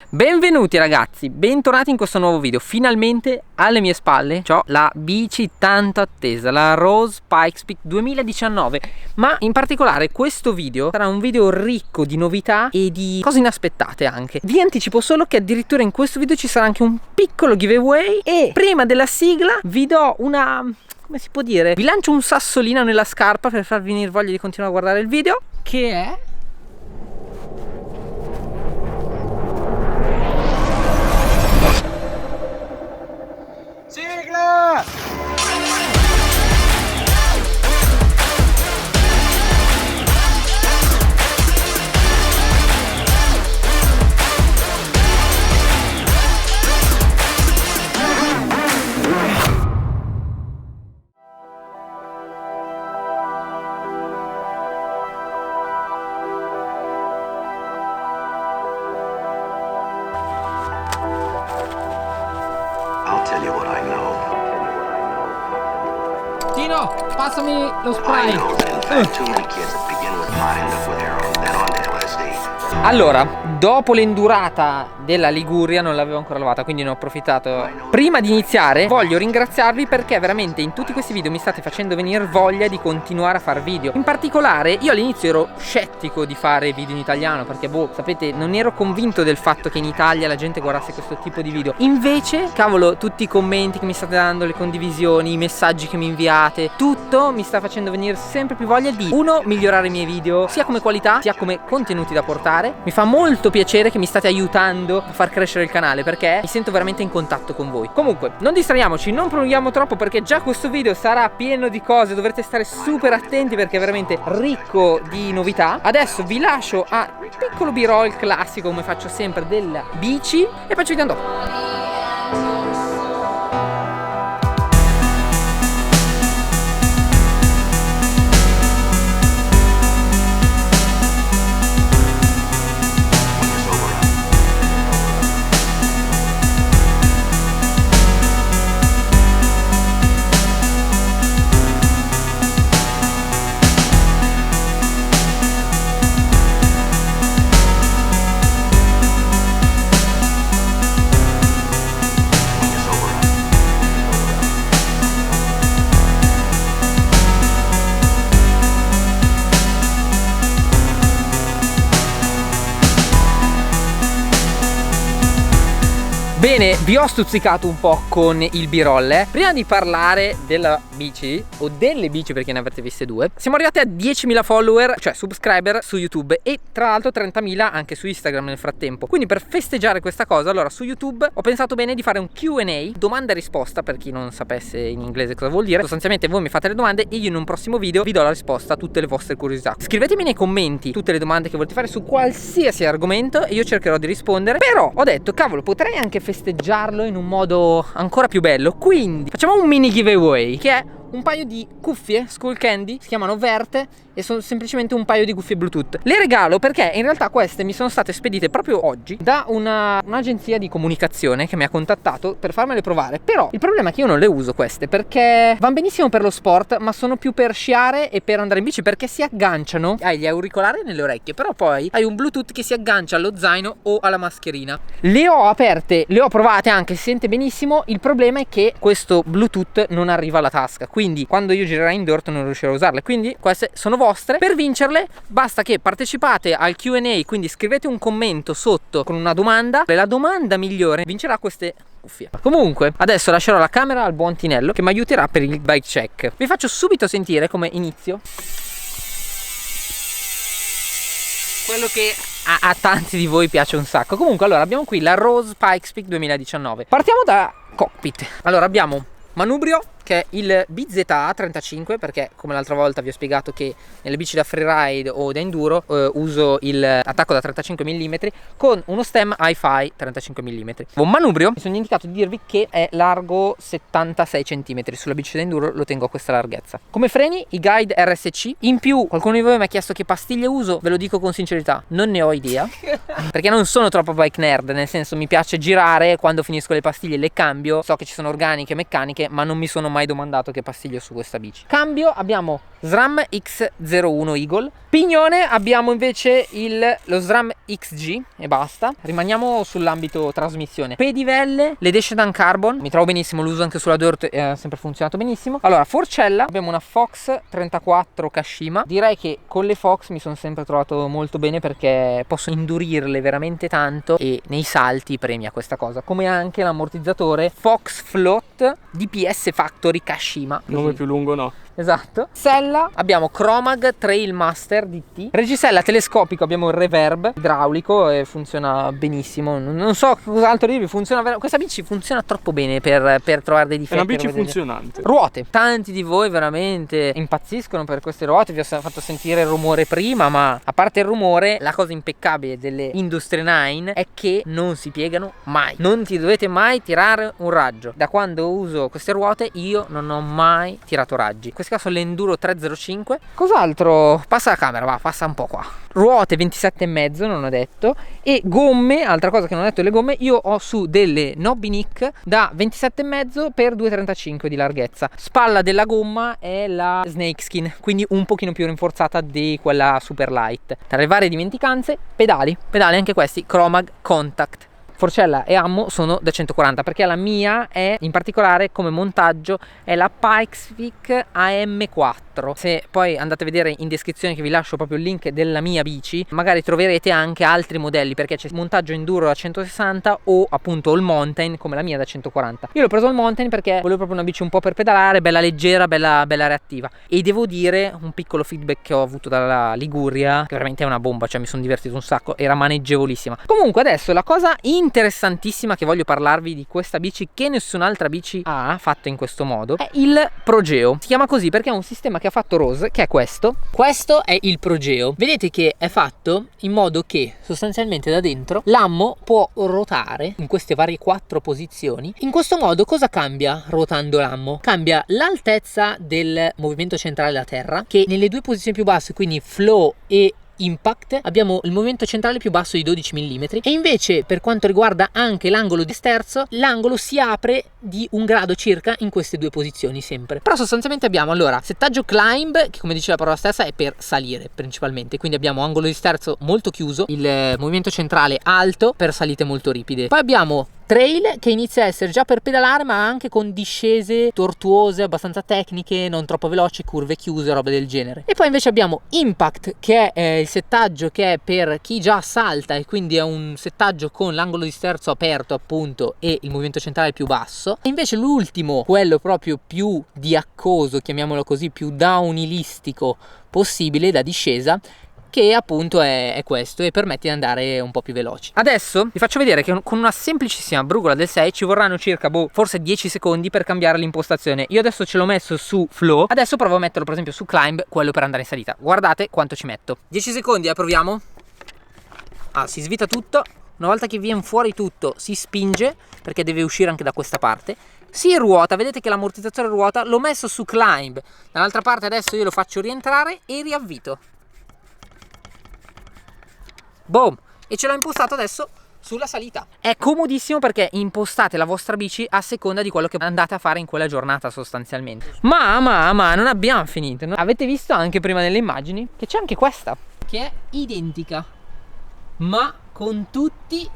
Benvenuti ragazzi, bentornati in questo nuovo video. Finalmente alle mie spalle ho la bici tanto attesa, la Rose Pikes 2019. Ma in particolare questo video sarà un video ricco di novità e di cose inaspettate anche. Vi anticipo solo che addirittura in questo video ci sarà anche un piccolo giveaway. E prima della sigla vi do una... come si può dire? Vi lancio un sassolino nella scarpa per farvi venire voglia di continuare a guardare il video, che è... sigla! Tino, passami lo spray. Allora, dopo l'endurata della Liguria non l'avevo ancora lavata, quindi ne ho approfittato. Prima di iniziare voglio ringraziarvi perché veramente in tutti questi video mi state facendo venire voglia di continuare a fare video. In particolare io all'inizio ero scettico di fare video in italiano perché sapete, non ero convinto del fatto che in Italia la gente guardasse questo tipo di video. Invece, cavolo, tutti i commenti che mi state dando, le condivisioni, i messaggi che mi inviate, tutto mi sta facendo venire sempre più voglia di migliorare i miei video sia come qualità sia come contenuti da portare. Mi fa molto piacere che mi state aiutando a far crescere il canale perché mi sento veramente in contatto con voi. Comunque non distraiamoci, non prolunghiamo troppo perché già questo video sarà pieno di cose, dovrete stare super attenti perché è veramente ricco di novità. Adesso vi lascio a un piccolo b-roll classico come faccio sempre della bici e poi ci vediamo dopo. Bene, vi ho stuzzicato un po' con il b-roll. Prima di parlare della bici, o delle bici perché ne avete viste due, siamo arrivati a 10.000 follower, cioè subscriber su YouTube e tra l'altro 30.000 anche su Instagram nel frattempo. Quindi per festeggiare questa cosa, allora su YouTube ho pensato bene di fare un Q&A, domanda e risposta, per chi non sapesse in inglese cosa vuol dire. Sostanzialmente voi mi fate le domande e io in un prossimo video vi do la risposta a tutte le vostre curiosità. Scrivetemi nei commenti tutte le domande che volete fare su qualsiasi argomento e io cercherò di rispondere. Però ho detto, cavolo, potrei anche festeggiarlo in un modo ancora più bello, quindi facciamo un mini giveaway che è un paio di cuffie Skullcandy, si chiamano Verte e sono semplicemente un paio di cuffie Bluetooth. Le regalo perché in realtà queste mi sono state spedite proprio oggi da un'agenzia di comunicazione che mi ha contattato per farmele provare. Però il problema è che io non le uso queste perché vanno benissimo per lo sport, ma sono più per sciare e per andare in bici perché si agganciano. Hai gli auricolari nelle orecchie, però poi hai un Bluetooth che si aggancia allo zaino o alla mascherina. Le ho aperte, le ho provate anche, si sente benissimo. Il problema è che questo Bluetooth non arriva alla tasca, quindi quando io girerai in dirt non riuscirò a usarle. Quindi queste sono vostre. Per vincerle basta che partecipate al Q&A, quindi scrivete un commento sotto con una domanda e la domanda migliore vincerà queste cuffie. Comunque adesso lascerò la camera al buon Tinello che mi aiuterà per il bike check. Vi faccio subito sentire come inizio quello che a tanti di voi piace un sacco. Comunque allora abbiamo qui la Rose Pikes 2019. Partiamo da cockpit. Allora abbiamo manubrio che è il BZA 35 perché come l'altra volta vi ho spiegato che nelle bici da freeride o da enduro uso il attacco da 35 mm con uno stem hi-fi 35 mm. Un manubrio, mi sono dimenticato di dirvi che è largo 76 cm, sulla bici da enduro lo tengo a questa larghezza. Come freni i Guide RSC, in più qualcuno di voi mi ha chiesto che pastiglie uso, ve lo dico con sincerità, non ne ho idea perché non sono troppo bike nerd, nel senso mi piace girare, quando finisco le pastiglie le cambio, so che ci sono organiche e meccaniche ma non mi sono mai mai domandato che pastiglia su questa bici. Cambio abbiamo SRAM X01 Eagle. Pignone abbiamo invece lo SRAM XG e basta. Rimaniamo sull'ambito trasmissione. Pedivelle, le Descendant Carbon, mi trovo benissimo, l'uso anche sulla Dirt e ha sempre funzionato benissimo. Allora, forcella, abbiamo una Fox 34 Kashima. Direi che con le Fox mi sono sempre trovato molto bene perché posso indurirle veramente tanto e nei salti premia questa cosa. Come anche l'ammortizzatore Fox Float DPS Factory Kashima. Nome più lungo no. Esatto. Sella abbiamo Chromag Trailmaster DT. Regisella telescopico, abbiamo il reverb idraulico e funziona benissimo. Non so cos'altro dirvi, questa bici funziona troppo bene per trovare dei difetti. È una bici funzionante. Ruote, tanti di voi veramente impazziscono per queste ruote, vi ho fatto sentire il rumore prima, ma a parte il rumore, la cosa impeccabile delle Industry 9 è che non si piegano mai. Non ti dovete mai tirare un raggio. Da quando uso queste ruote io non ho mai tirato raggi. In questo caso l'Enduro 305. Cos'altro? Passa la camera, va, passa un po' qua. Ruote 27,5 non ho detto. E gomme, altra cosa che non ho detto, le gomme io ho su delle Nobby Nick da 27,5 per 2,35 di larghezza. Spalla della gomma è la Snakeskin, quindi un pochino più rinforzata di quella super light. Tra le varie dimenticanze, pedali anche questi Chromag Contact. Forcella e ammo sono da 140 perché la mia è in particolare come montaggio è la Pikespeak AM4. Se poi andate a vedere in descrizione, che vi lascio proprio il link della mia bici, magari troverete anche altri modelli perché c'è montaggio enduro da 160 o appunto il mountain come la mia da 140. Io l'ho preso il mountain perché volevo proprio una bici un po' per pedalare, bella leggera, bella reattiva, e devo dire un piccolo feedback che ho avuto dalla Liguria che veramente è una bomba, cioè mi sono divertito un sacco, era maneggevolissima. Comunque adesso la cosa interessantissima che voglio parlarvi di questa bici che nessun'altra bici ha fatto in questo modo è il Progeo. Si chiama così perché è un sistema che ha fatto Rose, che è questo è il Progeo. Vedete che è fatto in modo che sostanzialmente da dentro l'ammo può ruotare in queste varie 4 posizioni. In questo modo cosa cambia ruotando l'ammo? Cambia l'altezza del movimento centrale della terra, che nelle 2 posizioni più basse, quindi flow e impact, abbiamo il movimento centrale più basso di 12 mm, e invece per quanto riguarda anche l'angolo di sterzo, l'angolo si apre di 1 grado circa in queste 2 posizioni sempre. Però sostanzialmente abbiamo allora settaggio climb, che come dice la parola stessa è per salire principalmente, quindi abbiamo angolo di sterzo molto chiuso, il movimento centrale alto per salite molto ripide. Poi abbiamo trail, che inizia a essere già per pedalare ma anche con discese tortuose abbastanza tecniche, non troppo veloci, curve chiuse, roba del genere. E poi invece abbiamo impact, che è il settaggio che è per chi già salta e quindi è un settaggio con l'angolo di sterzo aperto appunto e il movimento centrale più basso. E invece l'ultimo, quello proprio più diaccoso, chiamiamolo così, più downhillistico possibile da discesa, che appunto è questo e permette di andare un po' più veloci. Adesso vi faccio vedere che con una semplicissima brugola del 6 ci vorranno circa forse 10 secondi per cambiare l'impostazione. Io adesso ce l'ho messo su flow, adesso provo a metterlo per esempio su climb, quello per andare in salita. Guardate quanto ci metto. 10 secondi, proviamo. Si svita tutto. Una volta che viene fuori tutto si spinge perché deve uscire anche da questa parte. Si ruota, vedete che l'ammortizzatore ruota. L'ho messo su climb, dall'altra parte adesso io lo faccio rientrare e riavvito. Boom! E ce l'ho impostato adesso sulla salita. È comodissimo perché impostate la vostra bici a seconda di quello che andate a fare in quella giornata sostanzialmente. Ma non abbiamo finito, no? Avete visto anche prima nelle immagini che c'è anche questa che è identica ma con tutti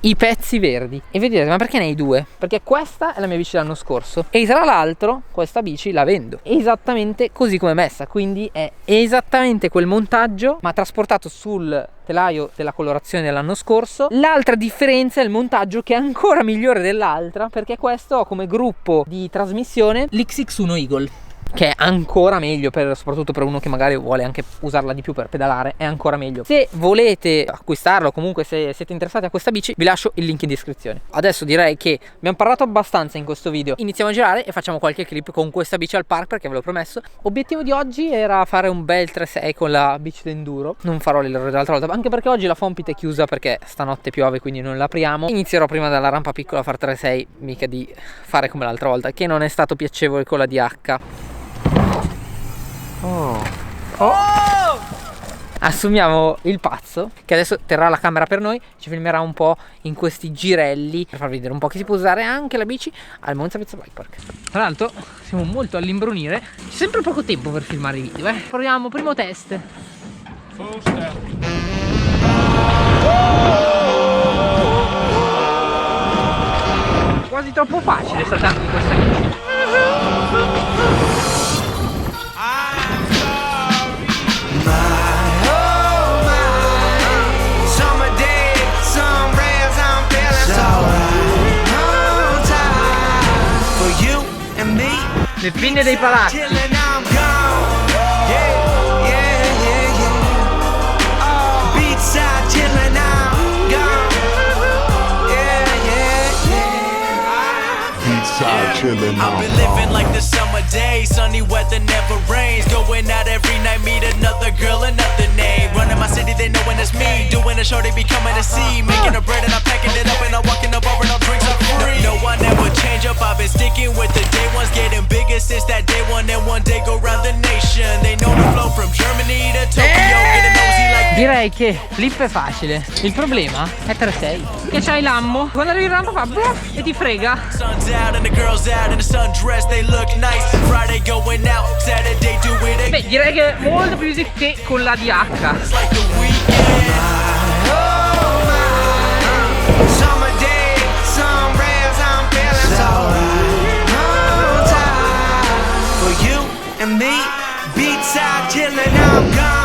i pezzi verdi. E vedete, ma perché ne hai 2? Perché questa è la mia bici dell'anno scorso e tra l'altro questa bici la vendo esattamente così come è messa, quindi è esattamente quel montaggio ma trasportato sul telaio della colorazione dell'anno scorso. L'altra differenza è il montaggio, che è ancora migliore dell'altra, perché questo ho come gruppo di trasmissione l'XX1 Eagle, che è ancora meglio soprattutto per uno che magari vuole anche usarla di più per pedalare, è ancora meglio. Se volete acquistarlo, comunque se siete interessati a questa bici, vi lascio il link in descrizione. Adesso direi che abbiamo parlato abbastanza in questo video, iniziamo a girare e facciamo qualche clip con questa bici al park perché ve l'ho promesso. Obiettivo di oggi era fare un bel 3-6 con la bici d'enduro, non farò l'errore dell'altra volta, anche perché oggi la Fompit è chiusa perché stanotte piove, quindi non l'apriamo. Inizierò prima dalla rampa piccola a fare 3-6, mica di fare come l'altra volta, che non è stato piacevole con la DH. assumiamo il pazzo che adesso terrà la camera per noi, ci filmerà un po' in questi girelli per farvi vedere un po' che si può usare anche la bici al Monza Pizza Bike Park. Tra l'altro siamo molto all'imbrunire, c'è sempre poco tempo per filmare i video, Proviamo, primo test. Quasi troppo facile saltare di questa bici. Le pinne dei palazzi. I've been living like the summer days, sunny weather never rains. Going out every night, meet another girl, another name. Running my city, they know when it's me. Doing a show, they be coming to see. Making a bread and I'm packing it up and I'm walking the bar and all drinks are free. No, I never change up, I've been sticking with the day ones, getting bigger since that day one. And one day go round the nation. They know the flow from Germany to Tokyo, getting nosy like. Direi che flip è facile, il problema è 3-6 che c'hai l'ammo, quando arrivi in rampa fa bluff e ti frega. Sun's out and the girls out in the sundress, they look nice. Friday going out, Saturday do it. Beh, direi che è molto più easy che con la DH. It's like the weekend. Summer day, sun rays, I'm feeling so right. For you and me, beats out chillin', I'm gone.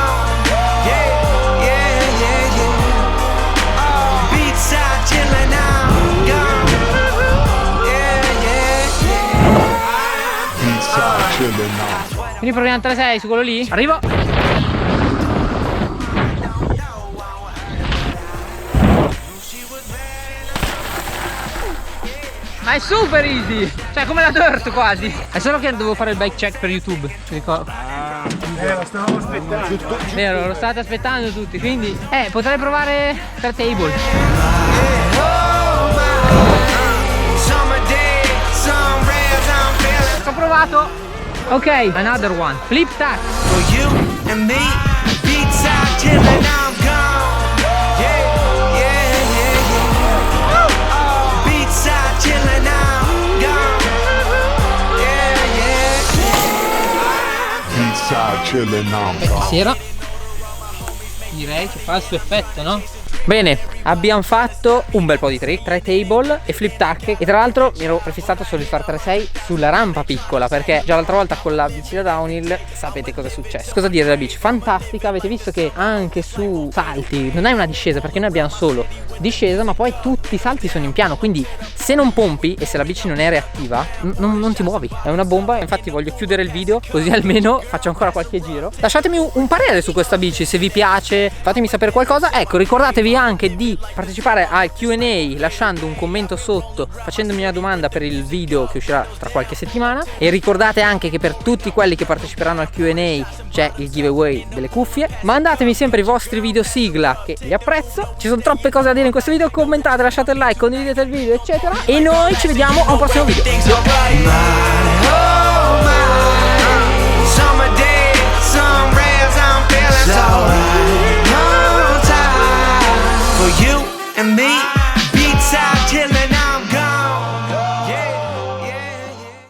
Quindi proviamo 3-6 su quello lì. Arrivo. Ma è super easy, cioè come la dirt quasi. È solo che dovevo fare il bike check per YouTube, ti ricordo. Lo stavamo aspettando. Vero, lo state aspettando tutti, quindi potrei provare 3 table. Ho provato. Ok, another one. Flip tack. For you and me, beats out chillin', I'm gone. Yeah, yeah, yeah, yeah. Beats out chillin', I'm gone. Yeah, yeah. Beats out chillin', I'm gone. Sera. Direi che fa il suo effetto, no? Bene, abbiamo fatto un bel po' di trick, 3 table e flip tack. E tra l'altro mi ero prefissato solo di fare 3-6 sulla rampa piccola, perché già l'altra volta con la bici da downhill sapete cosa è successo. Cosa dire della bici? Fantastica, avete visto che anche su salti non è una discesa, perché noi abbiamo solo discesa, ma poi tutti i salti sono in piano, quindi se non pompi e se la bici non è reattiva non ti muovi, è una bomba. Infatti voglio chiudere il video così almeno faccio ancora qualche giro. Lasciatemi un parere su questa bici, se vi piace, fatemi sapere qualcosa. Ecco, ricordatevi anche di partecipare al Q&A lasciando un commento sotto, facendomi una domanda per il video che uscirà tra qualche settimana. E ricordate anche che per tutti quelli che parteciperanno al Q&A c'è il giveaway delle cuffie. Mandatemi sempre i vostri video sigla, che li apprezzo. Ci sono troppe cose da dire in questo video, commentate, lasciate il like, condividete il video, eccetera. E noi ci vediamo a un prossimo video. Summer day, sun rays, I'm feeling so right.